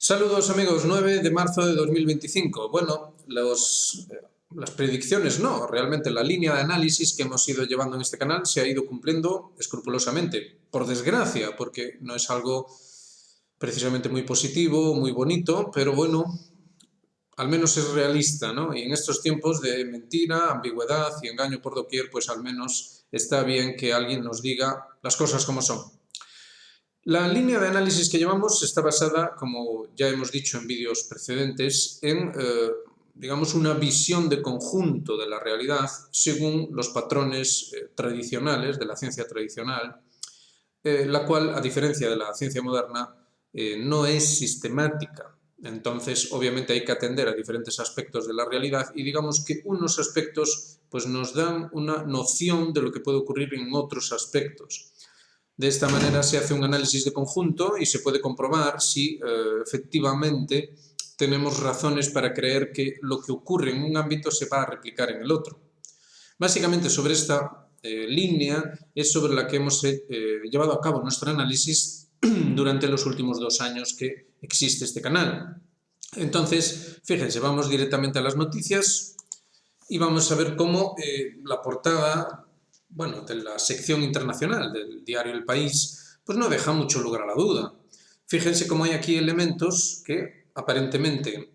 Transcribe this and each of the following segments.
Saludos amigos, 9 de marzo de 2025. Bueno, las predicciones no, realmente la línea de análisis que hemos ido llevando en este canal se ha ido cumpliendo escrupulosamente, por desgracia, porque no es algo precisamente muy positivo, muy bonito, pero bueno, al menos es realista, ¿no? Y en estos tiempos de mentira, ambigüedad y engaño por doquier, pues al menos está bien que alguien nos diga las cosas como son. La línea de análisis que llevamos está basada, como ya hemos dicho en vídeos precedentes, en, digamos, una visión de conjunto de la realidad según los patrones tradicionales de la ciencia tradicional, la cual, a diferencia de la ciencia moderna, no es sistemática. Entonces, obviamente hay que atender a diferentes aspectos de la realidad y digamos que unos aspectos pues, nos dan una noción de lo que puede ocurrir en otros aspectos. De esta manera se hace un análisis de conjunto y se puede comprobar si efectivamente tenemos razones para creer que lo que ocurre en un ámbito se va a replicar en el otro. Básicamente sobre esta línea es sobre la que hemos llevado a cabo nuestro análisis durante los últimos 2 años que existe este canal. Entonces, fíjense, vamos directamente a las noticias y vamos a ver cómo la portada, bueno, de la sección internacional del diario El País, pues no deja mucho lugar a la duda. Fíjense cómo hay aquí elementos que aparentemente,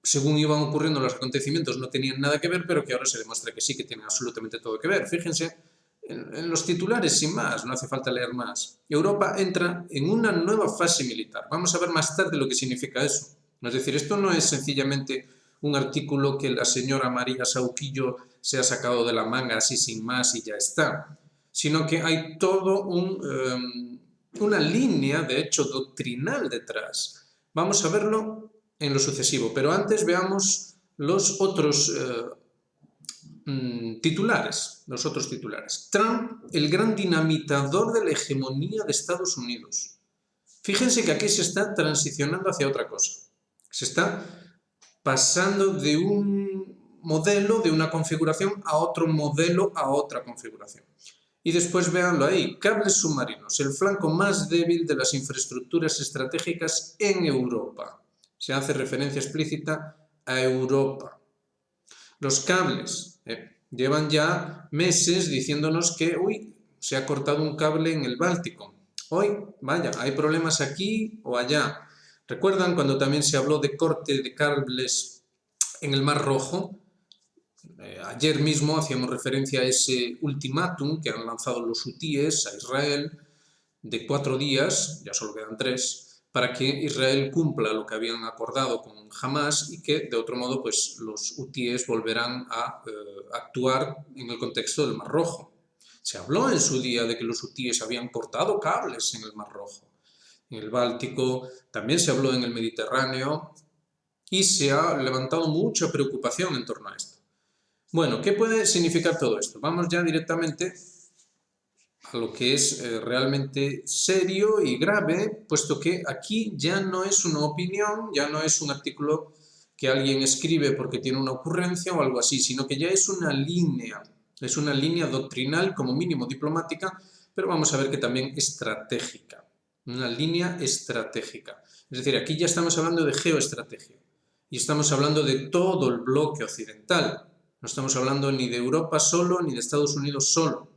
según iban ocurriendo los acontecimientos, no tenían nada que ver, pero que ahora se demuestra que sí, que tienen absolutamente todo que ver. Fíjense en los titulares, sin más, no hace falta leer más. Europa entra en una nueva fase militar. Vamos a ver más tarde lo que significa eso. Es decir, esto no es sencillamente un artículo que la señora María Sauquillo se ha sacado de la manga así sin más y ya está, sino que hay todo una línea, de hecho, doctrinal detrás. Vamos a verlo en lo sucesivo, pero antes veamos los otros titulares. Trump, el gran dinamitador de la hegemonía de Estados Unidos. Fíjense que aquí se está transicionando hacia otra cosa. Se está pasando de un modelo, de una configuración, a otro modelo, a otra configuración. Y después véanlo ahí, cables submarinos, el flanco más débil de las infraestructuras estratégicas en Europa. Se hace referencia explícita a Europa. Los cables, llevan ya meses diciéndonos que, se ha cortado un cable en el Báltico. Hoy, vaya, hay problemas aquí o allá. ¿Recuerdan cuando también se habló de corte de cables en el Mar Rojo? Ayer mismo hacíamos referencia a ese ultimátum que han lanzado los hutíes a Israel de 4 días, ya solo quedan 3, para que Israel cumpla lo que habían acordado con Hamas y que, de otro modo, pues los hutíes volverán a actuar en el contexto del Mar Rojo. Se habló en su día de que los hutíes habían cortado cables en el Mar Rojo. En el Báltico, también se habló en el Mediterráneo y se ha levantado mucha preocupación en torno a esto. Bueno, ¿qué puede significar todo esto? Vamos ya directamente a lo que es realmente serio y grave, puesto que aquí ya no es una opinión, ya no es un artículo que alguien escribe porque tiene una ocurrencia o algo así, sino que ya es una línea doctrinal, como mínimo diplomática, pero vamos a ver que también estratégica. Una línea estratégica. Es decir, aquí ya estamos hablando de geoestrategia y estamos hablando de todo el bloque occidental. No estamos hablando ni de Europa solo, ni de Estados Unidos solo.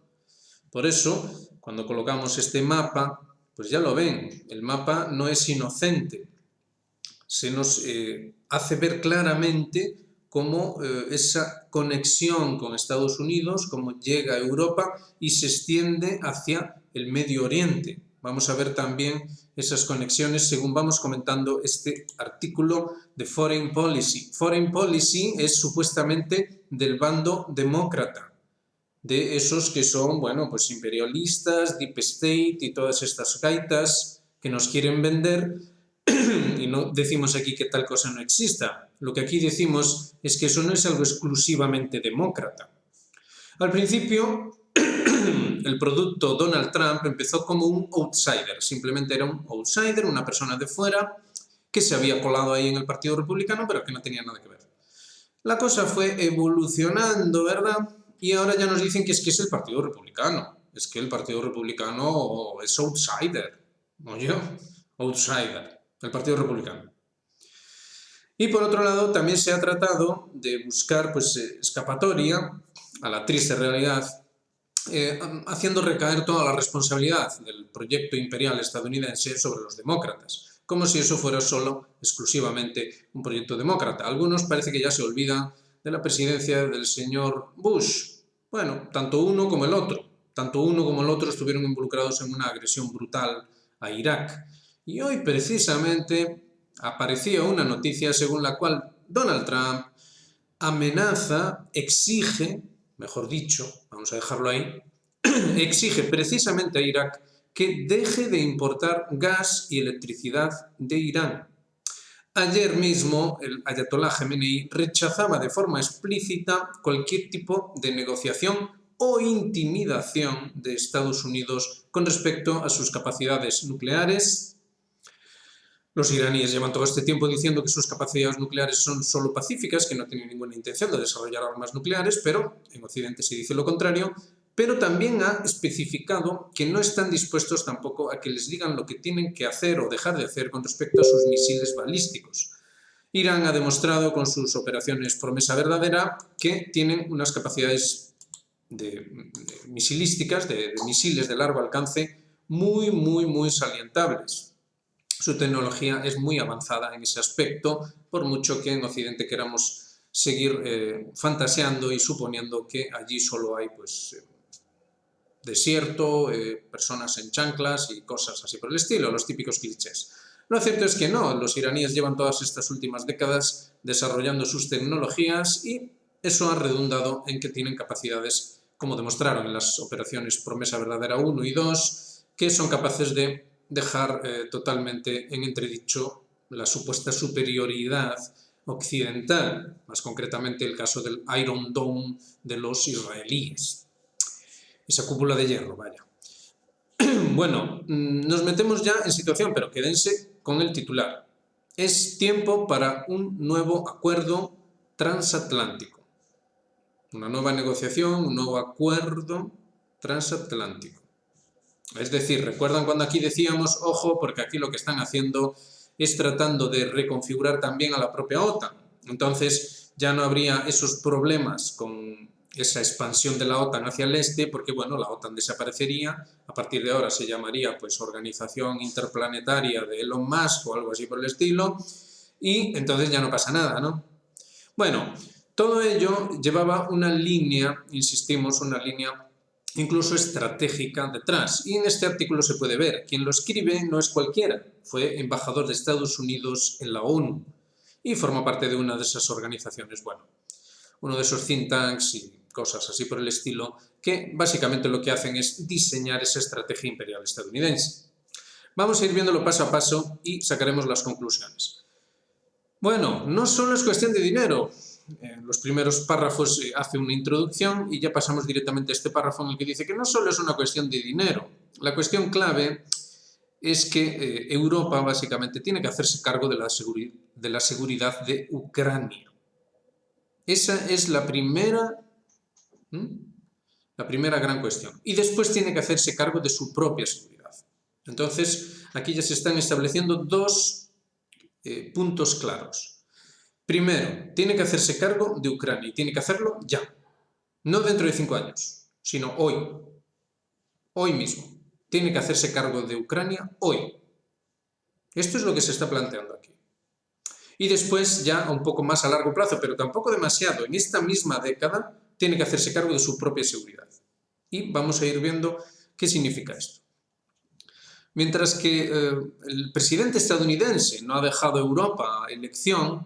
Por eso, cuando colocamos este mapa, pues ya lo ven, el mapa no es inocente. Se nos hace ver claramente cómo esa conexión con Estados Unidos, cómo llega a Europa y se extiende hacia el Medio Oriente. Vamos a ver también esas conexiones según vamos comentando este artículo de Foreign Policy. Foreign Policy es supuestamente del bando demócrata, de esos que son, bueno, pues imperialistas, deep state y todas estas gaitas que nos quieren vender. Y no decimos aquí que tal cosa no exista. Lo que aquí decimos es que eso no es algo exclusivamente demócrata. Al principio, el producto Donald Trump empezó como un outsider. Simplemente era un outsider, una persona de fuera que se había colado ahí en el Partido Republicano, pero que no tenía nada que ver. La cosa fue evolucionando, ¿verdad? Y ahora ya nos dicen que es el Partido Republicano. Es que el Partido Republicano es outsider. Oye, outsider. el Partido Republicano. Y por otro lado, también se ha tratado de buscar pues, escapatoria a la triste realidad, haciendo recaer toda la responsabilidad del proyecto imperial estadounidense sobre los demócratas, como si eso fuera solo, exclusivamente, un proyecto demócrata. Algunos parece que ya se olvidan de la presidencia del señor Bush. Bueno, tanto uno como el otro estuvieron involucrados en una agresión brutal a Irak. Y hoy, precisamente, aparecía una noticia según la cual Donald Trump amenaza, exige, mejor dicho, vamos a dejarlo ahí, exige precisamente a Irak que deje de importar gas y electricidad de Irán. Ayer mismo el ayatolá Jamenei rechazaba de forma explícita cualquier tipo de negociación o intimidación de Estados Unidos con respecto a sus capacidades nucleares. Los iraníes llevan todo este tiempo diciendo que sus capacidades nucleares son solo pacíficas, que no tienen ninguna intención de desarrollar armas nucleares, pero en Occidente se dice lo contrario, pero también ha especificado que no están dispuestos tampoco a que les digan lo que tienen que hacer o dejar de hacer con respecto a sus misiles balísticos. Irán ha demostrado con sus operaciones Promesa Verdadera que tienen unas capacidades misilísticas, de misiles de largo alcance, muy salientables. Su tecnología es muy avanzada en ese aspecto, por mucho que en Occidente queramos seguir fantaseando y suponiendo que allí solo hay pues, desierto, personas en chanclas y cosas así por el estilo, los típicos clichés. Lo cierto es que no, los iraníes llevan todas estas últimas décadas desarrollando sus tecnologías y eso ha redundado en que tienen capacidades, como demostraron en las operaciones Promesa Verdadera 1 y 2, que son capaces de dejar totalmente en entredicho la supuesta superioridad occidental, más concretamente el caso del Iron Dome de los israelíes. Esa cúpula de hierro, vaya. Bueno, nos metemos ya en situación, pero quédense con el titular. Es tiempo para un nuevo acuerdo transatlántico. Una nueva negociación, un nuevo acuerdo transatlántico. Es decir, ¿recuerdan cuando aquí decíamos, ojo, porque aquí lo que están haciendo es tratando de reconfigurar también a la propia OTAN? Entonces ya no habría esos problemas con esa expansión de la OTAN hacia el este, porque bueno, la OTAN desaparecería, a partir de ahora se llamaría pues Organización Interplanetaria de Elon Musk o algo así por el estilo, y entonces ya no pasa nada, ¿no? Bueno, todo ello llevaba una línea, insistimos, una línea incluso estratégica detrás. Y en este artículo se puede ver, quien lo escribe no es cualquiera, fue embajador de Estados Unidos en la ONU y forma parte de una de esas organizaciones, bueno, uno de esos think tanks y cosas así por el estilo, que básicamente lo que hacen es diseñar esa estrategia imperial estadounidense. Vamos a ir viéndolo paso a paso y sacaremos las conclusiones. Bueno, no solo es cuestión de dinero. En los primeros párrafos hace una introducción y ya pasamos directamente a este párrafo en el que dice que no solo es una cuestión de dinero. La cuestión clave es que Europa básicamente tiene que hacerse cargo de la seguridad de Ucrania. Esa es la primera gran cuestión. Y después tiene que hacerse cargo de su propia seguridad. Entonces, aquí ya se están estableciendo dos puntos claros. Primero, tiene que hacerse cargo de Ucrania y tiene que hacerlo ya. No dentro de 5 años, sino hoy. Hoy mismo. Tiene que hacerse cargo de Ucrania hoy. Esto es lo que se está planteando aquí. Y después, ya un poco más a largo plazo, pero tampoco demasiado, en esta misma década, tiene que hacerse cargo de su propia seguridad. Y vamos a ir viendo qué significa esto. Mientras que el presidente estadounidense no ha dejado a Europa a elección,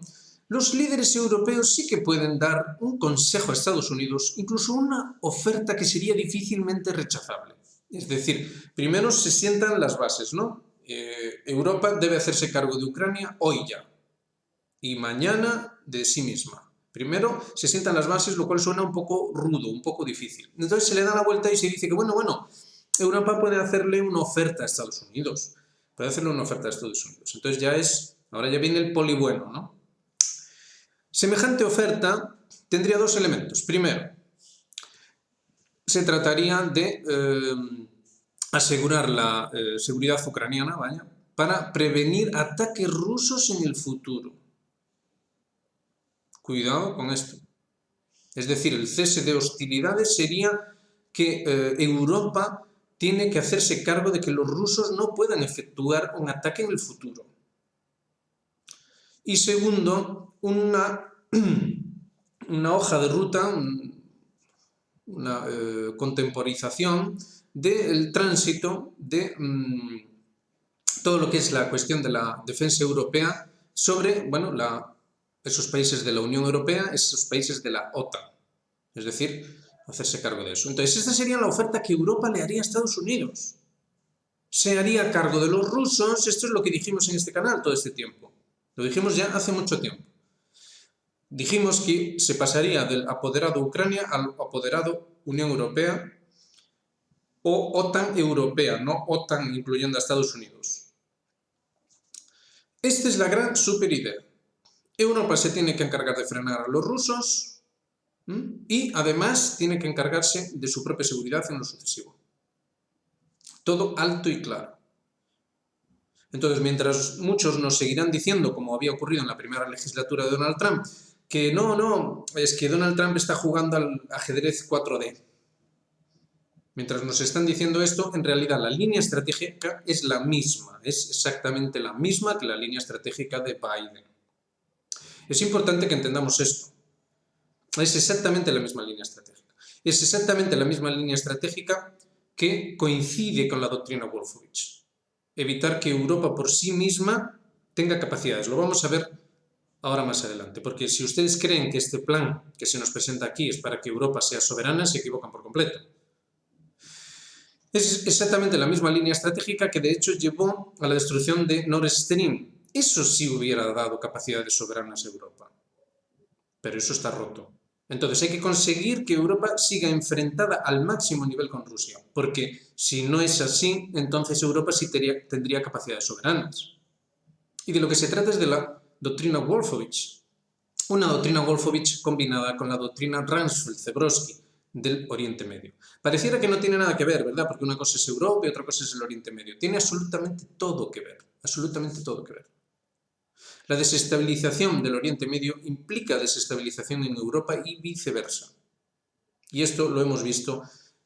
los líderes europeos sí que pueden dar un consejo a Estados Unidos, incluso una oferta que sería difícilmente rechazable. Es decir, primero se sientan las bases, ¿no? Europa debe hacerse cargo de Ucrania hoy ya y mañana de sí misma. Primero se sientan las bases, lo cual suena un poco rudo, un poco difícil. Entonces se le da la vuelta y se dice que, bueno, Europa puede hacerle una oferta a Estados Unidos. Puede hacerle una oferta a Estados Unidos. Entonces ahora ya viene el poli bueno, ¿no? Semejante oferta tendría dos elementos. Primero, se trataría de asegurar la seguridad ucraniana, vaya, para prevenir ataques rusos en el futuro. Cuidado con esto. Es decir, el cese de hostilidades sería que Europa tiene que hacerse cargo de que los rusos no puedan efectuar un ataque en el futuro. Y segundo, una hoja de ruta, una contemporización del tránsito de todo lo que es la cuestión de la defensa europea sobre, bueno, esos países de la Unión Europea, esos países de la OTAN. Es decir, hacerse cargo de eso. Entonces, esta sería la oferta que Europa le haría a Estados Unidos. Se haría cargo de los rusos, esto es lo que dijimos en este canal todo este tiempo. Lo dijimos ya hace mucho tiempo. Dijimos que se pasaría del apoderado Ucrania al apoderado Unión Europea o OTAN europea, no OTAN incluyendo a Estados Unidos. Esta es la gran super idea. Europa se tiene que encargar de frenar a los rusos y además tiene que encargarse de su propia seguridad en lo sucesivo. Todo alto y claro. Entonces, mientras muchos nos seguirán diciendo, como había ocurrido en la primera legislatura de Donald Trump, que no, es que Donald Trump está jugando al ajedrez 4D. Mientras nos están diciendo esto, en realidad la línea estratégica es la misma, es exactamente la misma que la línea estratégica de Biden. Es importante que entendamos esto. Es exactamente la misma línea estratégica. Es exactamente la misma línea estratégica que coincide con la doctrina Wolfowitz. Evitar que Europa por sí misma tenga capacidades. Lo vamos a ver ahora más adelante, porque si ustedes creen que este plan que se nos presenta aquí es para que Europa sea soberana, se equivocan por completo. Es exactamente la misma línea estratégica que de hecho llevó a la destrucción de Nord Stream. Eso sí hubiera dado capacidades soberanas a Europa. Pero eso está roto. Entonces hay que conseguir que Europa siga enfrentada al máximo nivel con Rusia, porque si no es así, entonces Europa sí tendría capacidades soberanas. Y de lo que se trata es de la doctrina Wolfowitz, una doctrina Wolfowitz combinada con la doctrina Rumsfeld-Zebrowski del Oriente Medio. Pareciera que no tiene nada que ver, ¿verdad? Porque una cosa es Europa y otra cosa es el Oriente Medio. Tiene absolutamente todo que ver, absolutamente todo que ver. La desestabilización del Oriente Medio implica desestabilización en Europa y viceversa. Y esto lo hemos visto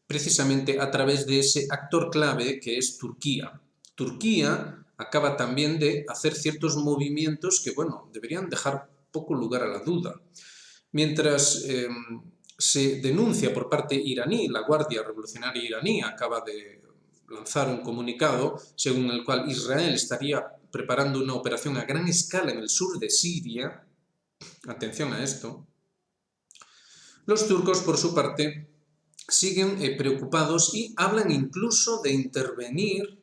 precisamente a través de ese actor clave que es Turquía. Turquía acaba también de hacer ciertos movimientos que, bueno, deberían dejar poco lugar a la duda. Mientras se denuncia por parte iraní, la Guardia Revolucionaria iraní acaba de lanzar un comunicado según el cual Israel estaría preparando una operación a gran escala en el sur de Siria. Atención a esto. Los turcos, por su parte, siguen preocupados y hablan incluso de intervenir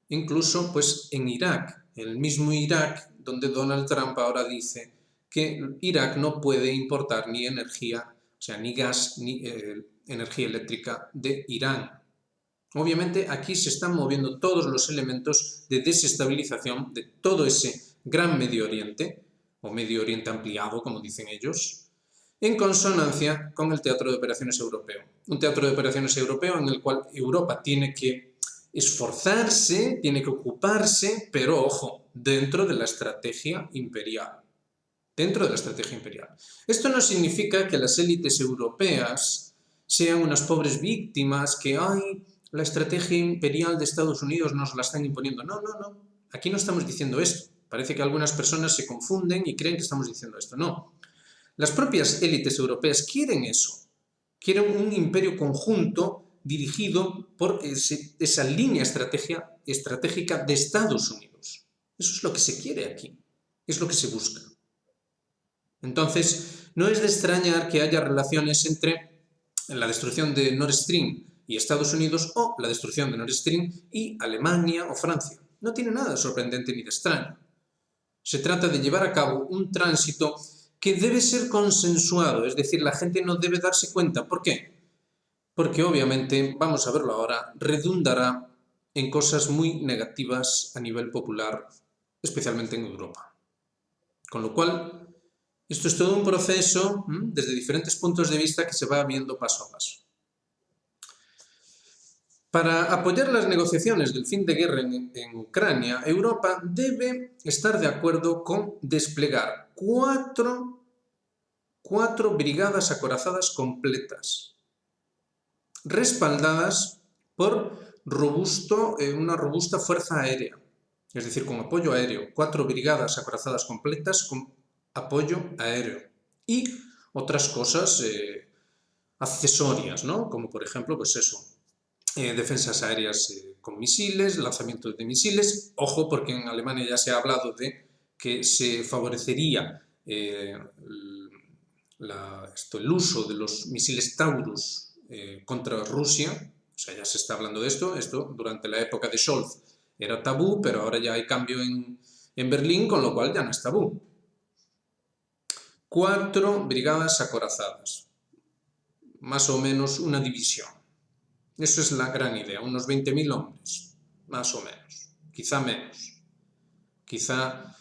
incluso pues, en Irak, el mismo Irak donde Donald Trump ahora dice que Irak no puede importar ni energía, o sea, ni gas, ni energía eléctrica de Irán. Obviamente aquí se están moviendo todos los elementos de desestabilización de todo ese gran Medio Oriente, o Medio Oriente ampliado, como dicen ellos, en consonancia con el teatro de operaciones europeo. Un teatro de operaciones europeo en el cual Europa tiene que esforzarse, tiene que ocuparse, pero ojo, dentro de la estrategia imperial. Dentro de la estrategia imperial. Esto no significa que las élites europeas sean unas pobres víctimas que, ay, la estrategia imperial de Estados Unidos nos la están imponiendo. No, no, no. Aquí no estamos diciendo esto. Parece que algunas personas se confunden y creen que estamos diciendo esto. No. Las propias élites europeas quieren eso. Quieren un imperio conjunto dirigido por esa línea estratégica de Estados Unidos. Eso es lo que se quiere aquí. Es lo que se busca. Entonces, no es de extrañar que haya relaciones entre la destrucción de Nord Stream y Estados Unidos o la destrucción de Nord Stream y Alemania o Francia. No tiene nada de sorprendente ni de extraño. Se trata de llevar a cabo un tránsito que debe ser consensuado, es decir, la gente no debe darse cuenta. ¿Por qué? Porque obviamente, vamos a verlo ahora, redundará en cosas muy negativas a nivel popular, especialmente en Europa. Con lo cual, esto es todo un proceso desde diferentes puntos de vista que se va viendo paso a paso. Para apoyar las negociaciones del fin de guerra en Ucrania, Europa debe estar de acuerdo con desplegar cuatro brigadas acorazadas completas, respaldadas por una robusta fuerza aérea, es decir, con apoyo aéreo, 4 brigadas acorazadas completas con apoyo aéreo y otras cosas accesorias, ¿no? Como por ejemplo, pues eso, defensas aéreas con misiles, lanzamiento de misiles. Ojo, porque en Alemania ya se ha hablado de que se favorecería el uso de los misiles Taurus contra Rusia. O sea, ya se está hablando de esto. Esto durante la época de Scholz era tabú, pero ahora ya hay cambio en Berlín, con lo cual ya no es tabú. 4 brigadas acorazadas, más o menos una división. Eso es la gran idea, unos 20.000 hombres, más o menos, quizá menos. Quizá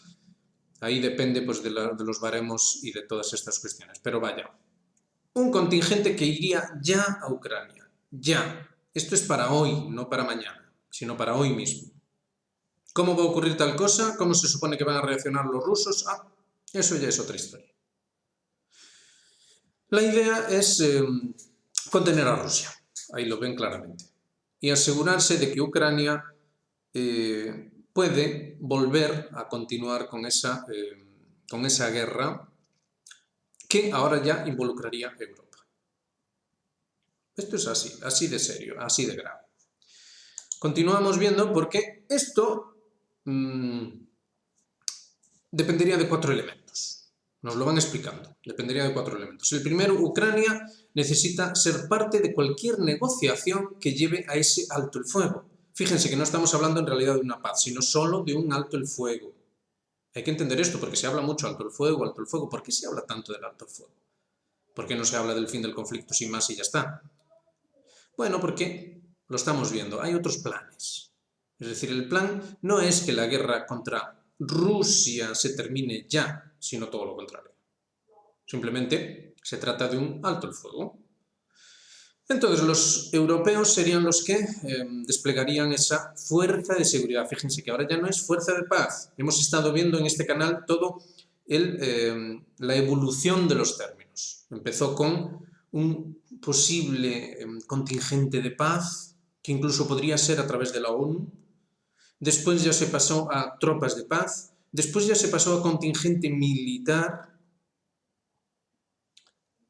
ahí depende pues, de los baremos y de todas estas cuestiones, pero vaya. Un contingente que iría ya a Ucrania, ya. Esto es para hoy, no para mañana, sino para hoy mismo. ¿Cómo va a ocurrir tal cosa? ¿Cómo se supone que van a reaccionar los rusos? Eso ya es otra historia. La idea es contener a Rusia, ahí lo ven claramente, y asegurarse de que Ucrania puede volver a continuar con esa guerra que ahora ya involucraría a Europa. Esto es así de serio, así de grave. Continuamos viendo porque esto dependería de 4 elementos. Nos lo van explicando. Dependería de 4 elementos. El primero, Ucrania necesita ser parte de cualquier negociación que lleve a ese alto el fuego. Fíjense que no estamos hablando en realidad de una paz, sino solo de un alto el fuego. Hay que entender esto porque se habla mucho alto el fuego, alto el fuego. ¿Por qué se habla tanto del alto el fuego? ¿Por qué no se habla del fin del conflicto sin más y ya está? Bueno, porque lo estamos viendo. Hay otros planes. Es decir, el plan no es que la guerra contra Rusia se termine ya, sino todo lo contrario. Simplemente se trata de un alto el fuego. Entonces los europeos serían los que desplegarían esa fuerza de seguridad. Fíjense que ahora ya no es fuerza de paz. Hemos estado viendo en este canal todo la evolución de los términos. Empezó con un posible contingente de paz, que incluso podría ser a través de la ONU. Después ya se pasó a tropas de paz, después ya se pasó a contingente militar.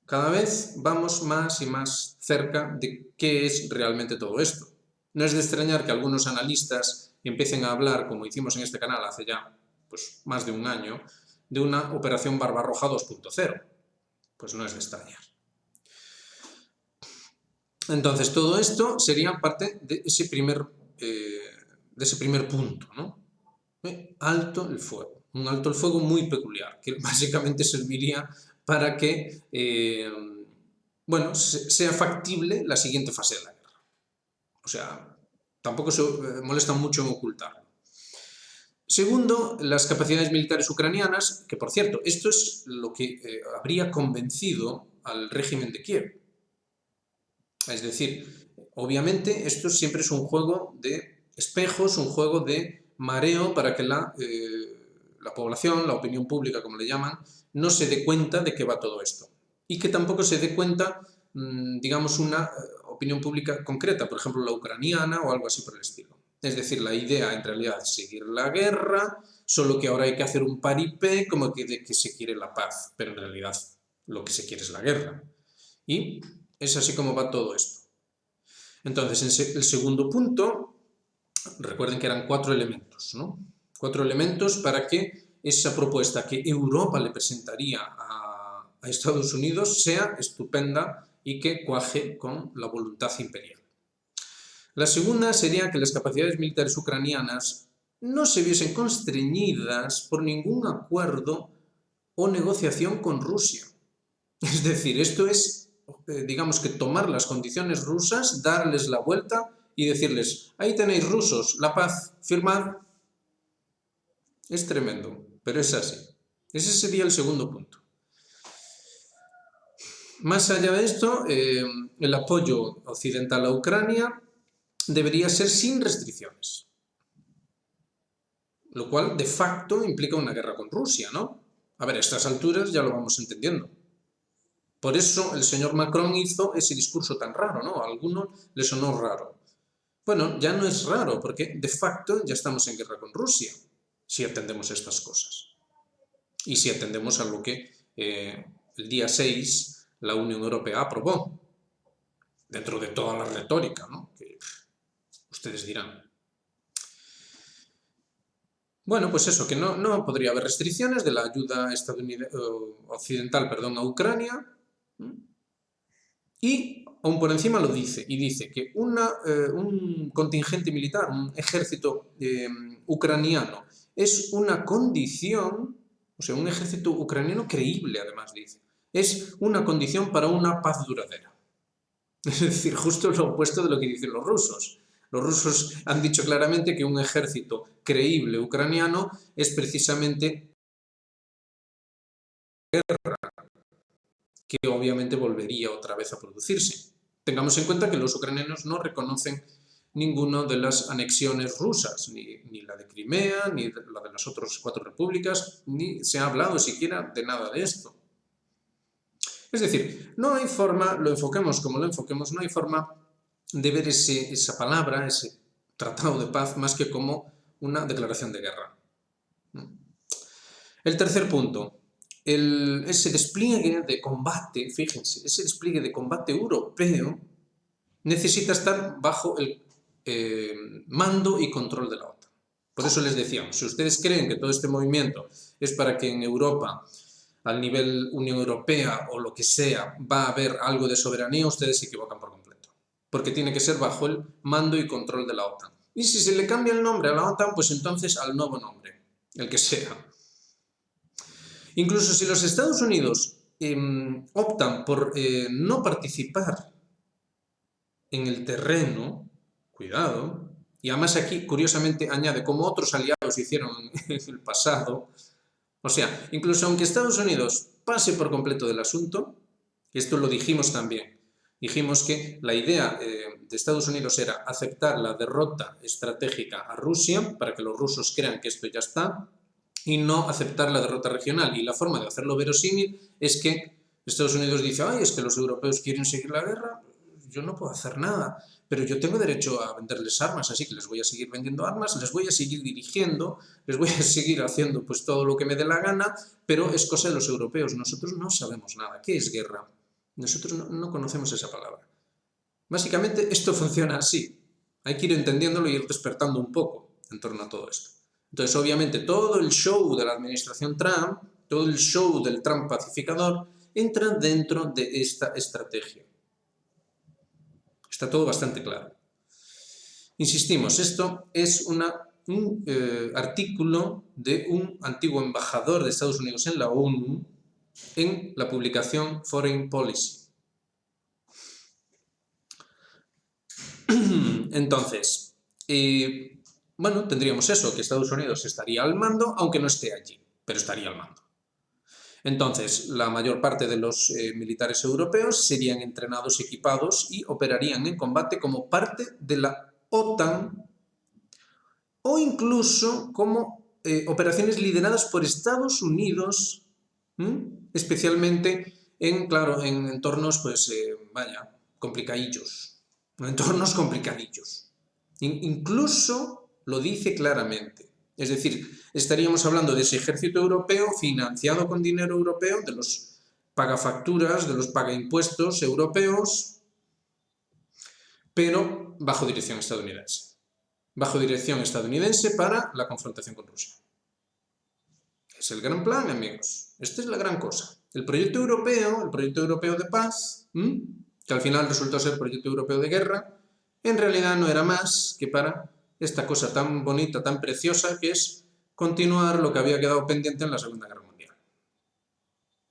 Cada vez vamos más y más cerca de qué es realmente todo esto. No es de extrañar que algunos analistas empiecen a hablar, como hicimos en este canal hace ya pues, más de un año, de una operación Barbarroja 2.0. Pues no es de extrañar. Entonces todo esto sería parte de ese primer punto, ¿no? Alto el fuego. Un alto el fuego muy peculiar, que básicamente serviría para que sea factible la siguiente fase de la guerra. O sea, tampoco se molestan mucho en ocultarlo. Segundo, las capacidades militares ucranianas, que por cierto, esto es lo que habría convencido al régimen de Kiev. Es decir, obviamente esto siempre es un juego de espejos, un juego de mareo para que la población, la opinión pública, como le llaman, no se dé cuenta de que va todo esto. Y que tampoco se dé cuenta, digamos, una opinión pública concreta, por ejemplo, la ucraniana o algo así por el estilo. Es decir, la idea en realidad es seguir la guerra, solo que ahora hay que hacer un paripé como que de que se quiere la paz, pero en realidad lo que se quiere es la guerra. Y es así como va todo esto. Entonces, el segundo punto, recuerden que eran 4 elementos, ¿no? 4 elementos para que esa propuesta que Europa le presentaría a Estados Unidos sea estupenda y que cuaje con la voluntad imperial. La segunda sería que las capacidades militares ucranianas no se viesen constreñidas por ningún acuerdo o negociación con Rusia. Es decir, esto es, digamos que tomar las condiciones rusas, darles la vuelta y decirles, ahí tenéis rusos, la paz, firmad. Es tremendo, pero es así. Ese sería el segundo punto. Más allá de esto, el apoyo occidental a Ucrania debería ser sin restricciones. Lo cual, de facto, implica una guerra con Rusia, ¿no? A ver, a estas alturas ya lo vamos entendiendo. Por eso el señor Macron hizo ese discurso tan raro, ¿no? A algunos le sonó raro. Bueno, ya no es raro, porque de facto ya estamos en guerra con Rusia, si atendemos estas cosas. Y si atendemos a lo que el día 6 la Unión Europea aprobó, dentro de toda la retórica, ¿no? Que ustedes dirán. Bueno, pues eso, que no podría haber restricciones de la ayuda occidental, a Ucrania. Y aún por encima lo dice, y dice que un contingente militar, un ejército ucraniano, es una condición, o sea, un ejército ucraniano creíble, además dice, es una condición para una paz duradera. Es decir, justo lo opuesto de lo que dicen los rusos. Los rusos han dicho claramente que un ejército creíble ucraniano es precisamente guerra, que obviamente volvería otra vez a producirse. Tengamos en cuenta que los ucranianos no reconocen ninguna de las anexiones rusas, ni la de Crimea, ni la de las otras 4 repúblicas, ni se ha hablado siquiera de nada de esto. Es decir, no hay forma, lo enfoquemos como lo enfoquemos, no hay forma de ver esa palabra, ese tratado de paz, más que como una declaración de guerra. El tercer punto, ese despliegue de combate, fíjense, ese despliegue de combate europeo necesita estar bajo el mando y control de la OTAN. Por eso les decíamos, si ustedes creen que todo este movimiento es para que en Europa, al nivel Unión Europea o lo que sea, va a haber algo de soberanía, ustedes se equivocan por completo. Porque tiene que ser bajo el mando y control de la OTAN. Y si se le cambia el nombre a la OTAN, pues entonces al nuevo nombre, el que sea. Incluso si los Estados Unidos optan por no participar en el terreno, cuidado, y además aquí curiosamente añade como otros aliados hicieron en el pasado, o sea, incluso aunque Estados Unidos pase por completo del asunto, y esto lo dijimos también, dijimos que la idea de Estados Unidos era aceptar la derrota estratégica a Rusia para que los rusos crean que esto ya está, y no aceptar la derrota regional. Y la forma de hacerlo verosímil es que Estados Unidos dice, ay, es que los europeos quieren seguir la guerra, yo no puedo hacer nada, pero yo tengo derecho a venderles armas, así que les voy a seguir vendiendo armas, les voy a seguir dirigiendo, les voy a seguir haciendo pues todo lo que me dé la gana, pero es cosa de los europeos, nosotros no sabemos nada. ¿Qué es guerra? Nosotros no conocemos esa palabra. Básicamente esto funciona así, hay que ir entendiéndolo y ir despertando un poco en torno a todo esto. Entonces, obviamente, todo el show de la administración Trump, todo el show del Trump pacificador, entra dentro de esta estrategia. Está todo bastante claro. Insistimos, esto es un artículo de un antiguo embajador de Estados Unidos en la ONU en la publicación Foreign Policy. Entonces, bueno, tendríamos eso, que Estados Unidos estaría al mando, aunque no esté allí, pero estaría al mando. Entonces, la mayor parte de los militares europeos serían entrenados, equipados y operarían en combate como parte de la OTAN o incluso como operaciones lideradas por Estados Unidos, especialmente en entornos, pues, complicadillos. Entornos complicadillos. Incluso lo dice claramente. Es decir, estaríamos hablando de ese ejército europeo financiado con dinero europeo, de los pagafacturas, de los pagaimpuestos europeos, pero bajo dirección estadounidense. Bajo dirección estadounidense para la confrontación con Rusia. Es el gran plan, amigos. Esta es la gran cosa. El proyecto europeo de paz, que al final resultó ser el proyecto europeo de guerra, en realidad no era más que para esta cosa tan bonita, tan preciosa, que es continuar lo que había quedado pendiente en la Segunda Guerra Mundial.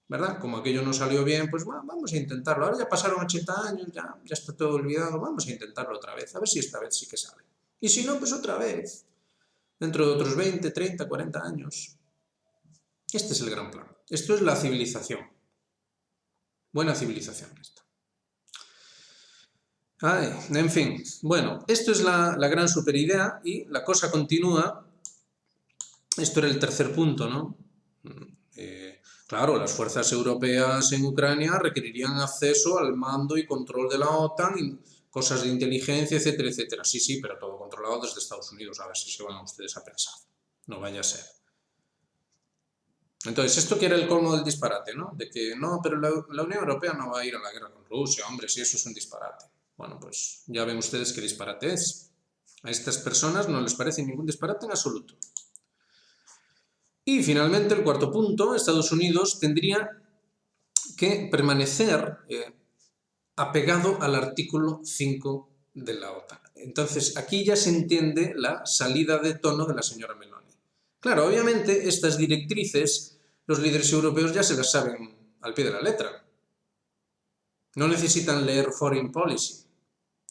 ¿Verdad? Como aquello no salió bien, pues vamos a intentarlo. Ahora ya pasaron 80 años, ya está todo olvidado, vamos a intentarlo otra vez, a ver si esta vez sí que sale. Y si no, pues otra vez, dentro de otros 20, 30, 40 años. Este es el gran plan. Esto es la civilización. Buena civilización esta. Ay, en fin, bueno, esto es la gran superidea y la cosa continúa. Esto era el tercer punto, ¿no? Claro, las fuerzas europeas en Ucrania requerirían acceso al mando y control de la OTAN, y cosas de inteligencia, etcétera, etcétera. Sí, sí, pero todo controlado desde Estados Unidos, a ver si se van ustedes a pensar. No vaya a ser. Entonces, esto que era el colmo del disparate, ¿no? De que no, pero la Unión Europea no va a ir a la guerra con Rusia, hombre, si eso es un disparate. Bueno, pues ya ven ustedes qué disparate es. A estas personas no les parece ningún disparate en absoluto. Y finalmente, el cuarto punto, Estados Unidos tendría que permanecer apegado al artículo 5 de la OTAN. Entonces, aquí ya se entiende la salida de tono de la señora Meloni. Claro, obviamente, estas directrices los líderes europeos ya se las saben al pie de la letra. No necesitan leer Foreign Policy,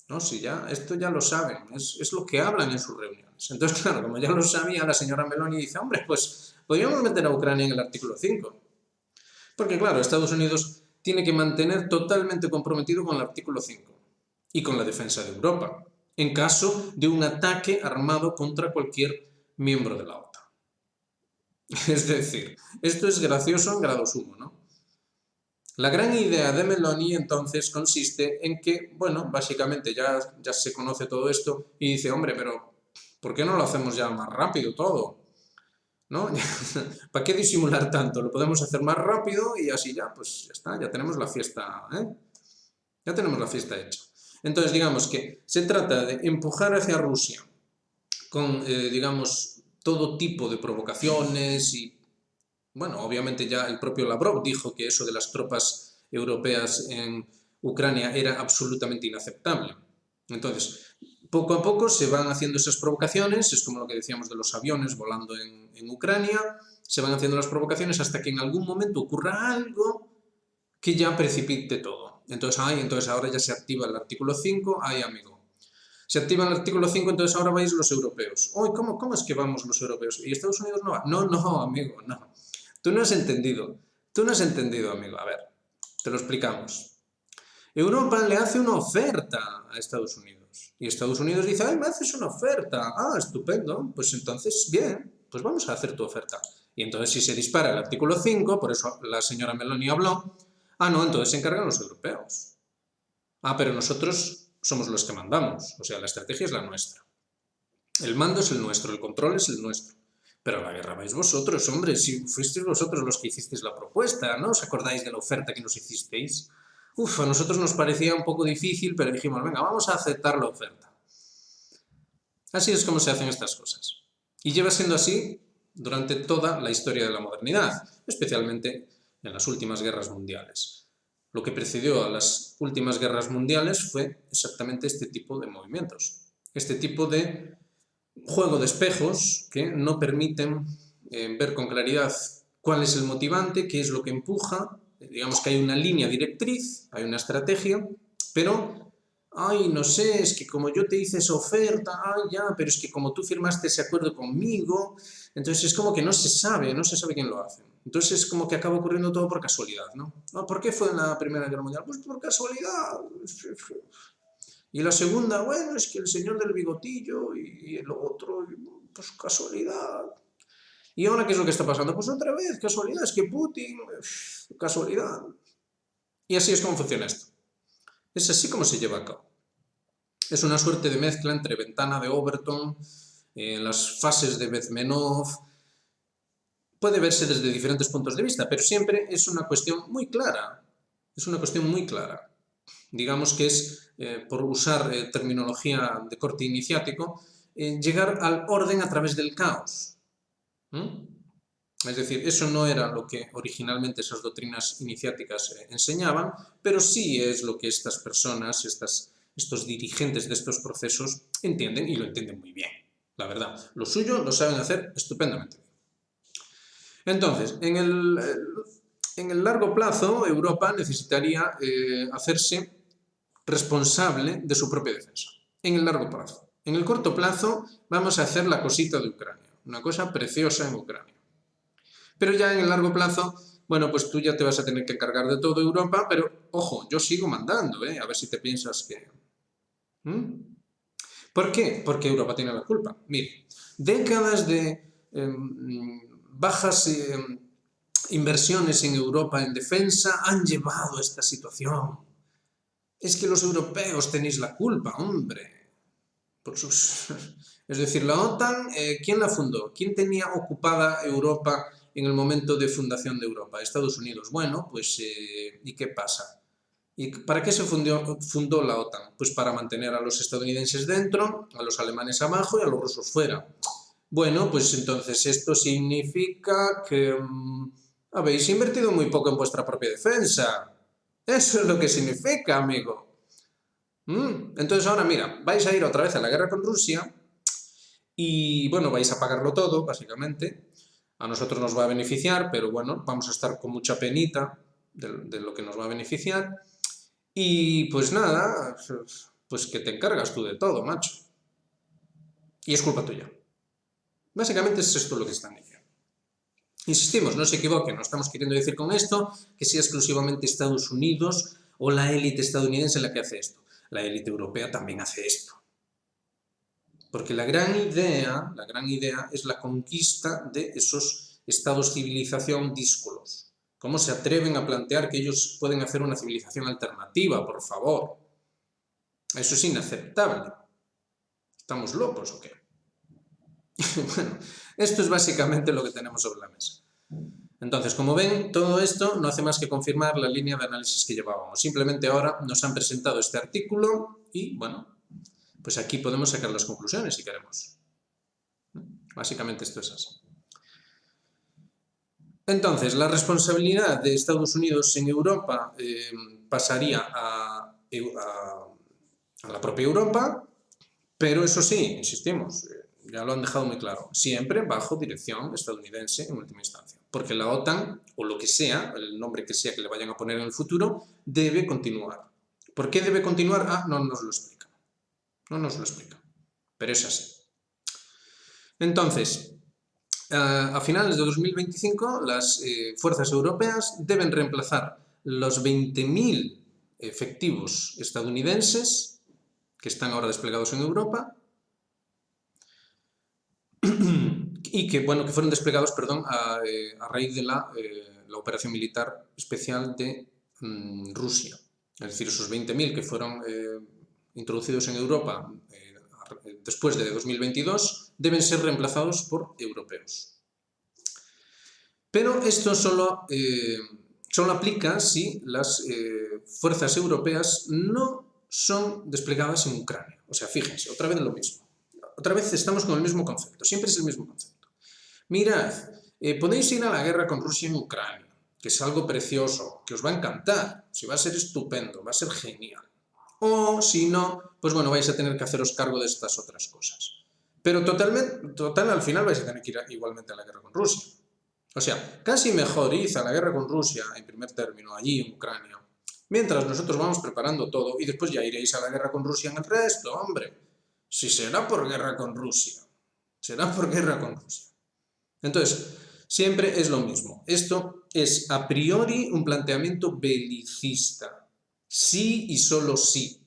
¿no? Si ya, esto ya lo saben, es lo que hablan en sus reuniones. Entonces, claro, como ya lo sabía, la señora Meloni dice, hombre, pues podríamos meter a Ucrania en el artículo 5. Porque, claro, Estados Unidos tiene que mantener totalmente comprometido con el artículo 5 y con la defensa de Europa, en caso de un ataque armado contra cualquier miembro de la OTAN. Es decir, esto es gracioso en grado sumo, ¿no? La gran idea de Meloni entonces consiste en que, bueno, básicamente ya se conoce todo esto y dice, hombre, pero ¿por qué no lo hacemos ya más rápido todo? ¿No? ¿Para qué disimular tanto? Lo podemos hacer más rápido y así ya, pues ya está, ya tenemos la fiesta, ¿eh? Ya tenemos la fiesta hecha. Entonces, digamos que se trata de empujar hacia Rusia con, digamos, todo tipo de provocaciones y, bueno, obviamente ya el propio Lavrov dijo que eso de las tropas europeas en Ucrania era absolutamente inaceptable. Entonces, poco a poco se van haciendo esas provocaciones, es como lo que decíamos de los aviones volando en Ucrania, se van haciendo las provocaciones hasta que en algún momento ocurra algo que ya precipite todo. Entonces ahora ya se activa el artículo 5, ay amigo. Se activa el artículo 5, entonces ahora vais los europeos. Uy, ¿cómo es que vamos los europeos? ¿Y Estados Unidos no va? No, no, amigo, no. Tú no has entendido. Tú no has entendido, amigo. A ver, te lo explicamos. Europa le hace una oferta a Estados Unidos. Y Estados Unidos dice, ay, me haces una oferta. Ah, estupendo. Pues entonces, bien, pues vamos a hacer tu oferta. Y entonces si se dispara el artículo 5, por eso la señora Meloni habló, ah, no, entonces se encargan los europeos. Ah, pero nosotros somos los que mandamos. O sea, la estrategia es la nuestra. El mando es el nuestro, el control es el nuestro. Pero la guerra vais vosotros, hombre, si fuisteis vosotros los que hicisteis la propuesta, ¿no os acordáis de la oferta que nos hicisteis? Uf, a nosotros nos parecía un poco difícil, pero dijimos, venga, vamos a aceptar la oferta. Así es como se hacen estas cosas. Y lleva siendo así durante toda la historia de la modernidad, especialmente en las últimas guerras mundiales. Lo que precedió a las últimas guerras mundiales fue exactamente este tipo de movimientos, este tipo de juego de espejos que no permiten ver con claridad cuál es el motivante, qué es lo que empuja. Digamos que hay una línea directriz, hay una estrategia, pero, ay, no sé, es que como yo te hice esa oferta, ay, ya, pero es que como tú firmaste ese acuerdo conmigo, entonces es como que no se sabe quién lo hace. Entonces es como que acaba ocurriendo todo por casualidad, ¿no? ¿Por qué fue en la Primera Guerra Mundial? Pues por casualidad. Y la segunda, bueno, es que el señor del bigotillo y el otro, pues casualidad. ¿Y ahora qué es lo que está pasando? Pues otra vez, casualidad, es que Putin, casualidad. Y así es como funciona esto. Es así como se lleva a cabo. Es una suerte de mezcla entre Ventana de Overton, las fases de Bezmenov. Puede verse desde diferentes puntos de vista, pero siempre es una cuestión muy clara. Es una cuestión muy clara. Digamos que es, por usar terminología de corte iniciático, llegar al orden a través del caos. Es decir, eso no era lo que originalmente esas doctrinas iniciáticas enseñaban, pero sí es lo que estas personas, estos dirigentes de estos procesos entienden y lo entienden muy bien, la verdad. Lo suyo lo saben hacer estupendamente bien. Entonces, en el largo plazo, Europa necesitaría hacerse responsable de su propia defensa, en el largo plazo. En el corto plazo vamos a hacer la cosita de Ucrania, una cosa preciosa en Ucrania. Pero ya en el largo plazo, bueno, pues tú ya te vas a tener que encargar de todo Europa, pero ojo, yo sigo mandando, a ver si te piensas que ¿Mm? ¿Por qué? Porque Europa tiene la culpa. Mire, décadas de bajas inversiones en Europa en defensa han llevado a esta situación. Es que los europeos tenéis la culpa, hombre. Por sus... Es decir, la OTAN, ¿quién la fundó? ¿Quién tenía ocupada Europa en el momento de fundación de Europa? Estados Unidos. Bueno, pues, ¿y qué pasa? ¿Y para qué se fundó la OTAN? Pues para mantener a los estadounidenses dentro, a los alemanes abajo y a los rusos fuera. Bueno, pues entonces esto significa que habéis invertido muy poco en vuestra propia defensa. Eso es lo que significa, amigo. Entonces ahora, mira, vais a ir otra vez a la guerra con Rusia y, bueno, vais a pagarlo todo, básicamente. A nosotros nos va a beneficiar, pero bueno, vamos a estar con mucha penita de lo que nos va a beneficiar. Y pues nada, pues que te encargas tú de todo, macho. Y es culpa tuya. Básicamente es esto lo que están diciendo. Insistimos, no se equivoquen, no estamos queriendo decir con esto que sea exclusivamente Estados Unidos o la élite estadounidense la que hace esto. La élite europea también hace esto. Porque la gran idea es la conquista de esos estados civilización díscolos. ¿Cómo se atreven a plantear que ellos pueden hacer una civilización alternativa, por favor? Eso es inaceptable. ¿Estamos locos o qué? Bueno, esto es básicamente lo que tenemos sobre la mesa. Entonces, como ven, todo esto no hace más que confirmar la línea de análisis que llevábamos. Simplemente ahora nos han presentado este artículo y, bueno, pues aquí podemos sacar las conclusiones si queremos. Básicamente esto es así. Entonces, la responsabilidad de Estados Unidos en Europa pasaría a la propia Europa, pero eso sí, insistimos, ya lo han dejado muy claro, siempre bajo dirección estadounidense en última instancia. Porque la OTAN, o lo que sea, el nombre que sea que le vayan a poner en el futuro, debe continuar. ¿Por qué debe continuar? Ah, no nos lo explica. No nos lo explica. Pero es así. Entonces, a finales de 2025, las fuerzas europeas deben reemplazar los 20.000 efectivos estadounidenses que están ahora desplegados en Europa y que, bueno, que fueron desplegados, perdón, a raíz de la operación militar especial de Rusia. Es decir, esos 20.000 que fueron introducidos en Europa después de 2022 deben ser reemplazados por europeos. Pero esto solo aplica si las fuerzas europeas no son desplegadas en Ucrania. O sea, fíjense, otra vez lo mismo. Otra vez estamos con el mismo concepto, siempre es el mismo concepto. Mirad, podéis ir a la guerra con Rusia en Ucrania, que es algo precioso, que os va a encantar, si va a ser estupendo, va a ser genial. O si no, pues bueno, vais a tener que haceros cargo de estas otras cosas. Pero al final vais a tener que ir igualmente a la guerra con Rusia. O sea, casi mejor id a la guerra con Rusia, en primer término, allí en Ucrania, mientras nosotros vamos preparando todo y después ya iréis a la guerra con Rusia en el resto, hombre. Si será por guerra con Rusia, será por guerra con Rusia. Entonces, siempre es lo mismo. Esto es a priori un planteamiento belicista. Sí y solo sí,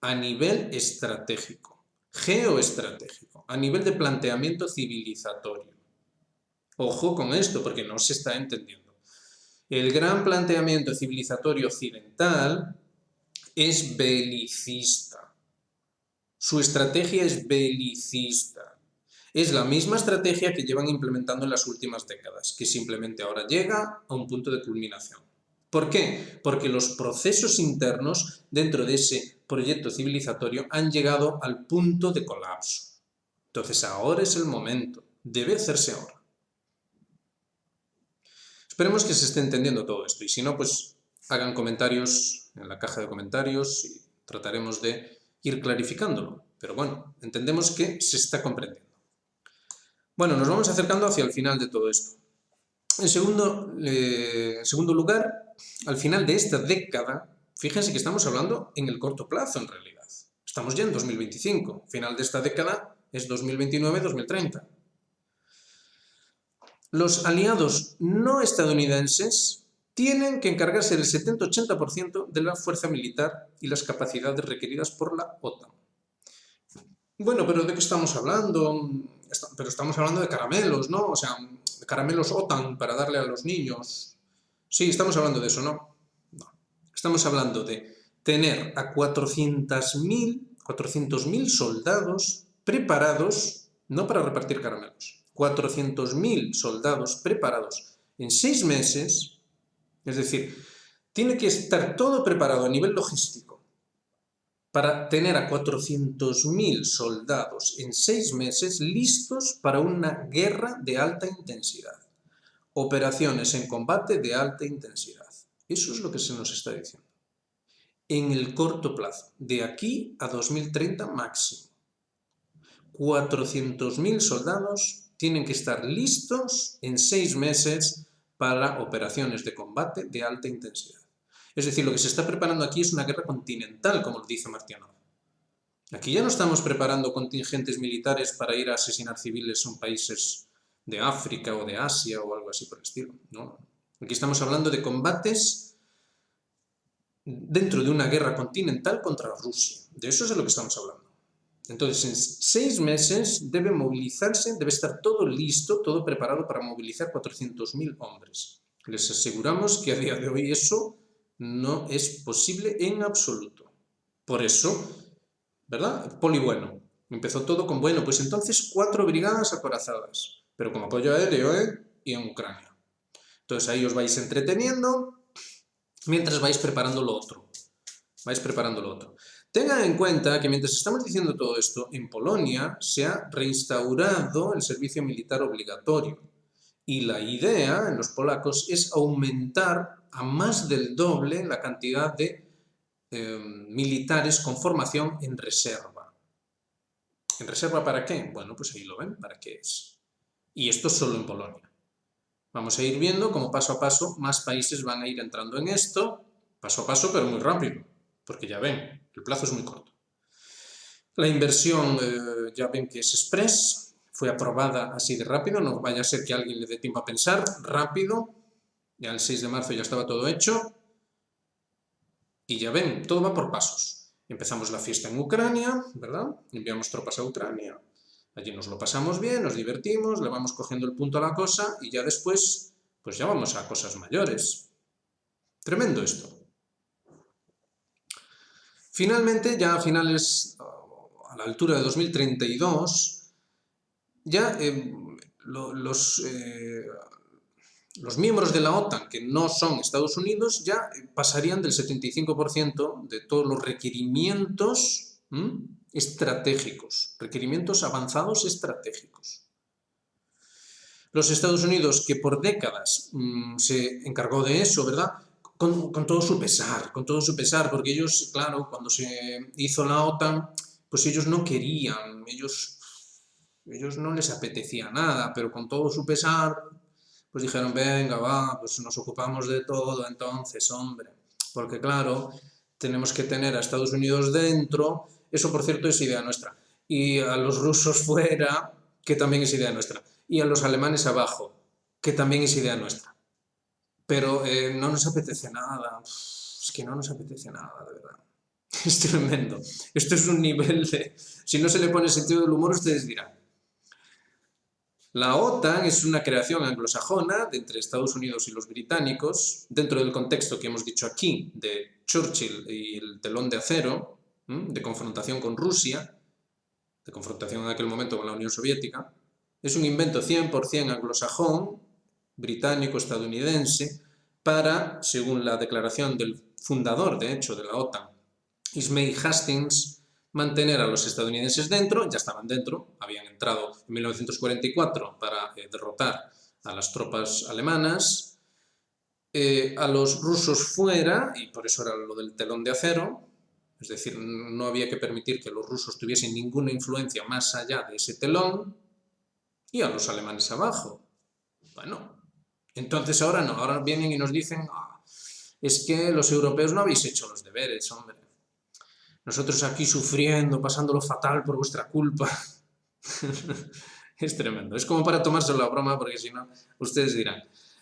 a nivel estratégico, geoestratégico, a nivel de planteamiento civilizatorio. Ojo con esto, porque no se está entendiendo. El gran planteamiento civilizatorio occidental es belicista. Su estrategia es belicista. Es la misma estrategia que llevan implementando en las últimas décadas, que simplemente ahora llega a un punto de culminación. ¿Por qué? Porque los procesos internos dentro de ese proyecto civilizatorio han llegado al punto de colapso. Entonces ahora es el momento, debe hacerse ahora. Esperemos que se esté entendiendo todo esto y si no, pues hagan comentarios en la caja de comentarios y trataremos de ir clarificándolo. Pero bueno, entendemos que se está comprendiendo. Bueno, nos vamos acercando hacia el final de todo esto. En segundo lugar, al final de esta década, fíjense que estamos hablando en el corto plazo en realidad. Estamos ya en 2025. Final de esta década es 2029-2030. Los aliados no estadounidenses tienen que encargarse del 70-80% de la fuerza militar y las capacidades requeridas por la OTAN. Bueno, pero ¿de qué estamos hablando? Pero estamos hablando de caramelos, ¿no? O sea, de caramelos OTAN para darle a los niños. Sí, estamos hablando de eso, ¿no? No. Estamos hablando de tener a 400.000 soldados preparados, no para repartir caramelos, 400.000 soldados preparados en 6 meses, es decir, tiene que estar todo preparado a nivel logístico para tener a 400.000 soldados en 6 meses listos para una guerra de alta intensidad. Operaciones en combate de alta intensidad. Eso es lo que se nos está diciendo. En el corto plazo, de aquí a 2030 máximo. 400.000 soldados tienen que estar listos en 6 meses para operaciones de combate de alta intensidad. Es decir, lo que se está preparando aquí es una guerra continental, como dice Martianov. Aquí ya no estamos preparando contingentes militares para ir a asesinar civiles en países de África o de Asia o algo así por el estilo. No. Aquí estamos hablando de combates dentro de una guerra continental contra Rusia. De eso es de lo que estamos hablando. Entonces, en 6 meses debe movilizarse, debe estar todo listo, todo preparado para movilizar 400.000 hombres. Les aseguramos que a día de hoy eso no es posible en absoluto. Por eso, ¿verdad? Poli bueno. Empezó todo con, bueno, pues entonces 4 brigadas acorazadas, pero con apoyo aéreo, y en Ucrania. Entonces ahí os vais entreteniendo mientras vais preparando lo otro. Tengan en cuenta que mientras estamos diciendo todo esto, en Polonia se ha reinstaurado el servicio militar obligatorio. Y la idea en los polacos es aumentar a más del doble la cantidad de militares con formación en reserva. ¿En reserva para qué? Bueno, pues ahí lo ven, ¿para qué es? Y esto solo en Polonia. Vamos a ir viendo cómo paso a paso más países van a ir entrando en esto, paso a paso, pero muy rápido, porque ya ven, el plazo es muy corto. La inversión, ya ven que es express, fue aprobada así de rápido, no vaya a ser que a alguien le dé tiempo a pensar, rápido, ya el 6 de marzo ya estaba todo hecho, y ya ven, todo va por pasos. Empezamos la fiesta en Ucrania, ¿verdad? Enviamos tropas a Ucrania, allí nos lo pasamos bien, nos divertimos, le vamos cogiendo el punto a la cosa y ya después, pues ya vamos a cosas mayores. Tremendo esto. Finalmente, ya a finales, a la altura de 2032, ya los miembros de la OTAN que no son Estados Unidos ya pasarían del 75% de todos los requerimientos estratégicos, requerimientos avanzados estratégicos. Los Estados Unidos, que por décadas se encargó de eso, ¿verdad? Con todo su pesar, porque ellos, claro, cuando se hizo la OTAN, pues ellos no querían, ellos no les apetecía nada, pero con todo su pesar, pues dijeron, venga, va, pues nos ocupamos de todo entonces, hombre, porque claro, tenemos que tener a Estados Unidos dentro, eso por cierto es idea nuestra, y a los rusos fuera, que también es idea nuestra, y a los alemanes abajo, que también es idea nuestra. Pero no nos apetece nada, es que no nos apetece nada, de verdad. Es tremendo. Esto es un nivel de... Si no se le pone sentido del humor, ustedes dirán. La OTAN es una creación anglosajona de entre Estados Unidos y los británicos, dentro del contexto que hemos dicho aquí de Churchill y el telón de acero, de confrontación con Rusia, de confrontación en aquel momento con la Unión Soviética. Es un invento 100% anglosajón, británico, estadounidense, para, según la declaración del fundador, de hecho, de la OTAN, Ismay Hastings, mantener a los estadounidenses dentro, ya estaban dentro, habían entrado en 1944 para derrotar a las tropas alemanas, a los rusos fuera, y por eso era lo del telón de acero, es decir, no había que permitir que los rusos tuviesen ninguna influencia más allá de ese telón, y a los alemanes abajo. Bueno, entonces ahora no, ahora vienen y nos dicen, es que los europeos no habéis hecho los deberes, hombre. Nosotros aquí sufriendo, pasándolo fatal por vuestra culpa. Es tremendo. Es como para tomárselo la broma, porque si no, ustedes dirán.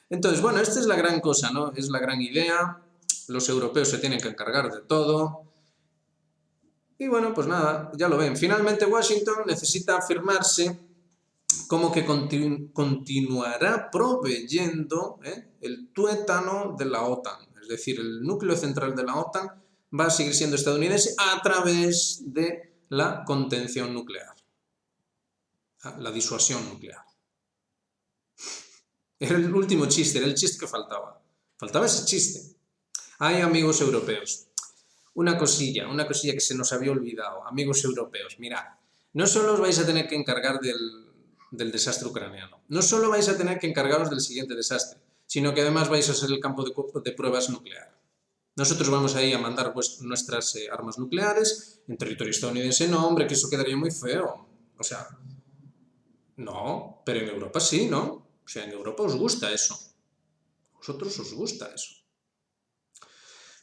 Entonces, bueno, esta es la gran cosa, ¿no? Es la gran idea. Los europeos se tienen que encargar de todo. Y bueno, pues nada, ya lo ven. Finalmente Washington necesita afirmarse como que continuará proveyendo el tuétano de la OTAN. Es decir, el núcleo central de la OTAN va a seguir siendo estadounidense a través de la contención nuclear, la disuasión nuclear. Era el último chiste, era el chiste que faltaba. Faltaba ese chiste. Hay amigos europeos. Una cosilla que se nos había olvidado. Amigos europeos, mirad, no solo os vais a tener que encargar del desastre ucraniano, no solo vais a tener que encargaros del siguiente desastre, sino que además vais a ser el campo de pruebas nuclear. Nosotros vamos ahí a mandar nuestras armas nucleares en territorio estadounidense. No, hombre, que eso quedaría muy feo. O sea, no, pero en Europa sí, ¿no? O sea, en Europa os gusta eso. A vosotros os gusta eso.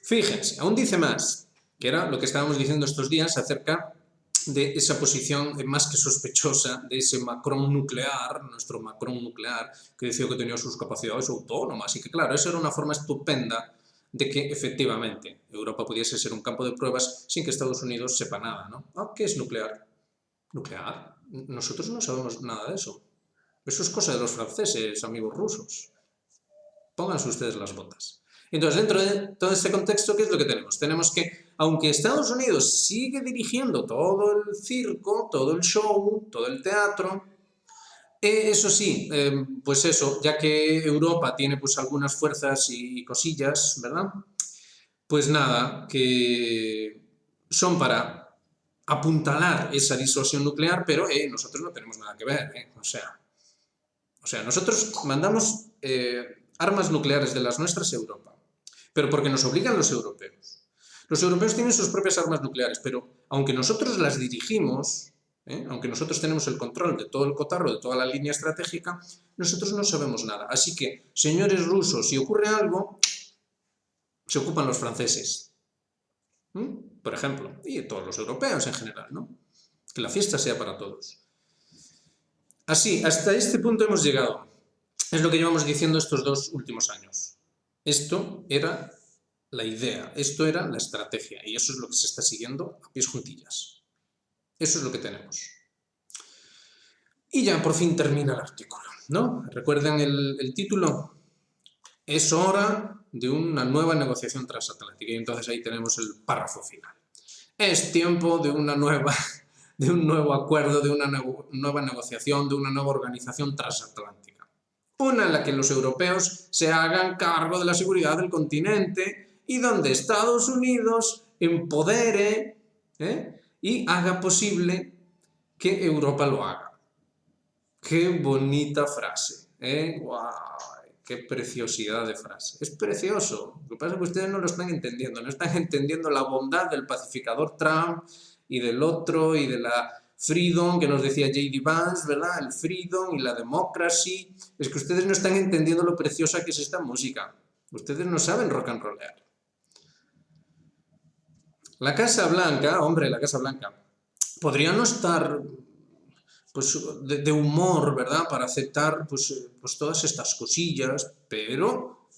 Fíjense, aún dice más, que era lo que estábamos diciendo estos días acerca de esa posición más que sospechosa de ese Macron nuclear, nuestro Macron nuclear, que decía que tenía sus capacidades autónomas y que, claro, eso era una forma estupenda de que, efectivamente, Europa pudiese ser un campo de pruebas sin que Estados Unidos sepa nada, ¿no? ¿Qué es nuclear? ¿Nuclear? Nosotros no sabemos nada de eso. Eso es cosa de los franceses, amigos rusos. Pónganse ustedes las botas. Entonces, dentro de todo este contexto, ¿qué es lo que tenemos? Tenemos que, aunque Estados Unidos sigue dirigiendo todo el circo, todo el show, todo el teatro, eso sí, pues eso, ya que Europa tiene pues algunas fuerzas y cosillas, ¿verdad? Pues nada, que son para apuntalar esa disuasión nuclear, pero nosotros no tenemos nada que ver, O sea, nosotros mandamos armas nucleares de las nuestras a Europa, pero porque nos obligan los europeos. Los europeos tienen sus propias armas nucleares, pero aunque nosotros las dirigimos, aunque nosotros tenemos el control de todo el cotarro, de toda la línea estratégica, nosotros no sabemos nada. Así que, señores rusos, si ocurre algo, se ocupan los franceses, por ejemplo, y todos los europeos en general, ¿no? Que la fiesta sea para todos. Así, hasta este punto hemos llegado. Es lo que llevamos diciendo estos 2 últimos años. Esto era la idea, esto era la estrategia, y eso es lo que se está siguiendo a pies juntillas. Eso es lo que tenemos. Y ya por fin termina el artículo, ¿no? ¿Recuerdan el título? Es hora de una nueva negociación transatlántica, y entonces ahí tenemos el párrafo final. Es tiempo de de un nuevo acuerdo, de una nueva negociación, de una nueva organización transatlántica. Una en la que los europeos se hagan cargo de la seguridad del continente y donde Estados Unidos empodere y haga posible que Europa lo haga. ¡Qué bonita frase! ¡Guau! ¡Qué preciosidad de frase! Es precioso. Lo que pasa es que ustedes no lo están entendiendo. No están entendiendo la bondad del pacificador Trump y del otro y de la freedom que nos decía J.D. Vance, ¿verdad? El freedom y la democracy. Es que ustedes no están entendiendo lo preciosa que es esta música. Ustedes no saben rock and rollear. La Casa Blanca, hombre, la Casa Blanca, podría no estar pues, de humor, ¿verdad? Para aceptar pues todas estas cosillas, pero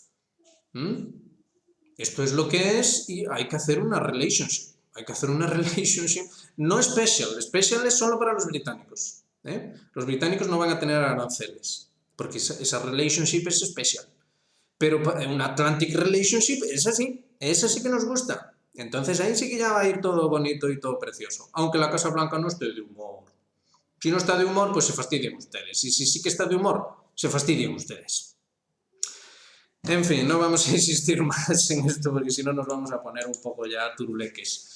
esto es lo que es y hay que hacer una relationship. Hay que hacer una relationship, no special es solo para los británicos. Los británicos no van a tener aranceles, porque esa relationship es especial. Pero una Atlantic relationship, esa sí que nos gusta. Entonces ahí sí que ya va a ir todo bonito y todo precioso. Aunque la Casa Blanca no esté de humor. Si no está de humor, pues se fastidian ustedes. Y si sí que está de humor, se fastidian ustedes. En fin, no vamos a insistir más en esto porque si no nos vamos a poner un poco ya turuleques.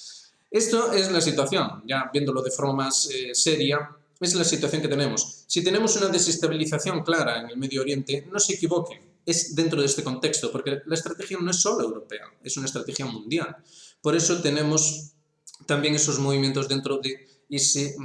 Esto es la situación, ya viéndolo de forma más seria, es la situación que tenemos. Si tenemos una desestabilización clara en el Medio Oriente, no se equivoquen, es dentro de este contexto, porque la estrategia no es solo europea, es una estrategia mundial. Por eso tenemos también esos movimientos dentro de ese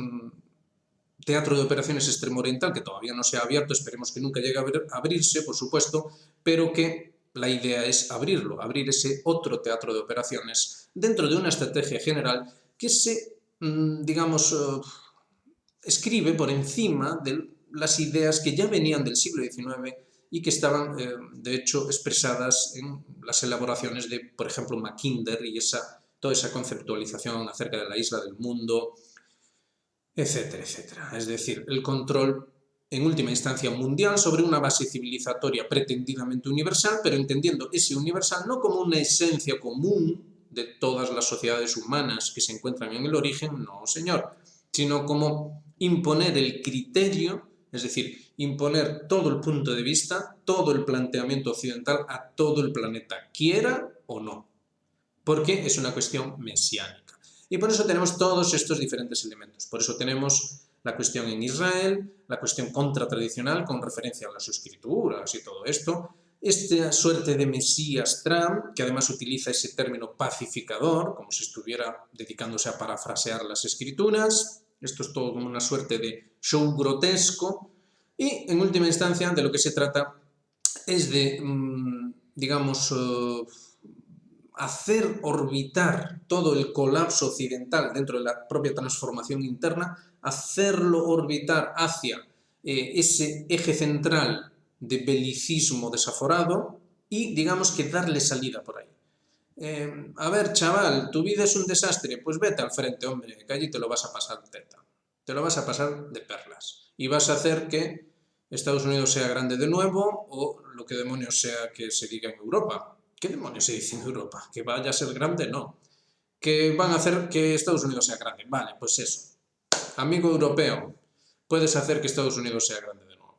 teatro de operaciones extremo oriental, que todavía no se ha abierto, esperemos que nunca llegue a abrirse, por supuesto, pero que la idea es abrirlo, abrir ese otro teatro de operaciones dentro de una estrategia general que se, digamos, escribe por encima de las ideas que ya venían del siglo XIX y que estaban, de hecho, expresadas en las elaboraciones de, por ejemplo, Mackinder y esa toda esa conceptualización acerca de la isla del mundo, etcétera, etcétera. Es decir, el control en última instancia mundial sobre una base civilizatoria pretendidamente universal, pero entendiendo ese universal no como una esencia común de todas las sociedades humanas que se encuentran en el origen, no señor, sino como imponer el criterio, es decir, imponer todo el punto de vista, todo el planteamiento occidental a todo el planeta, quiera o no, porque es una cuestión mesiánica. Y por eso tenemos todos estos diferentes elementos, por eso tenemos la cuestión en Israel, la cuestión contratradicional con referencia a las escrituras y todo esto, esta suerte de Mesías Trump, que además utiliza ese término pacificador, como si estuviera dedicándose a parafrasear las escrituras, esto es todo como una suerte de show grotesco, y en última instancia de lo que se trata es de, digamos, hacer orbitar todo el colapso occidental dentro de la propia transformación interna, hacerlo orbitar hacia ese eje central de belicismo desaforado y, digamos, que darle salida por ahí. A ver, chaval, tu vida es un desastre, pues vete al frente, hombre, que allí te lo vas a pasar teta. Te lo vas a pasar de perlas. Y vas a hacer que Estados Unidos sea grande de nuevo o lo que demonios sea que se diga en Europa. ¿Qué demonios se dice en Europa? ¿Que vaya a ser grande? No. ¿Que van a hacer que Estados Unidos sea grande? Vale, pues eso. Amigo europeo, puedes hacer que Estados Unidos sea grande de nuevo.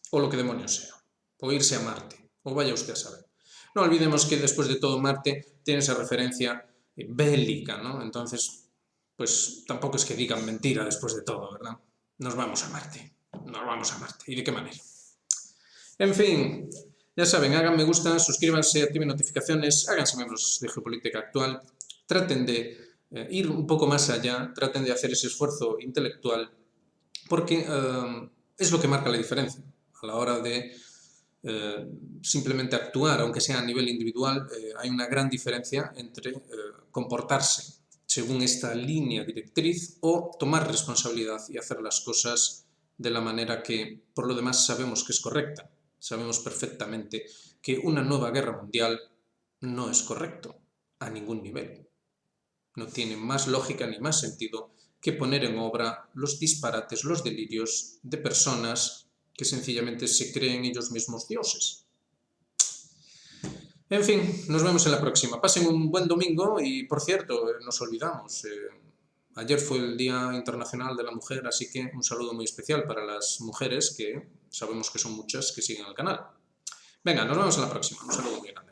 O lo que demonios sea. O irse a Marte. O vaya usted a saber. No olvidemos que después de todo Marte tiene esa referencia bélica, ¿no? Entonces, pues tampoco es que digan mentira después de todo, ¿verdad? Nos vamos a Marte. Nos vamos a Marte. ¿Y de qué manera? En fin, ya saben, hagan me gusta, suscríbanse, activen notificaciones, háganse miembros de Geopolítica Actual, traten de ir un poco más allá, traten de hacer ese esfuerzo intelectual, porque es lo que marca la diferencia a la hora de simplemente actuar, aunque sea a nivel individual. Hay una gran diferencia entre comportarse según esta línea directriz o tomar responsabilidad y hacer las cosas de la manera que por lo demás sabemos que es correcta. Sabemos perfectamente que una nueva guerra mundial no es correcto a ningún nivel. No tiene más lógica ni más sentido que poner en obra los disparates, los delirios de personas que sencillamente se creen ellos mismos dioses. En fin, nos vemos en la próxima. Pasen un buen domingo y, por cierto, nos olvidamos. Ayer fue el Día Internacional de la Mujer, así que un saludo muy especial para las mujeres, que sabemos que son muchas, que siguen el canal. Venga, nos vemos en la próxima. Un saludo muy grande.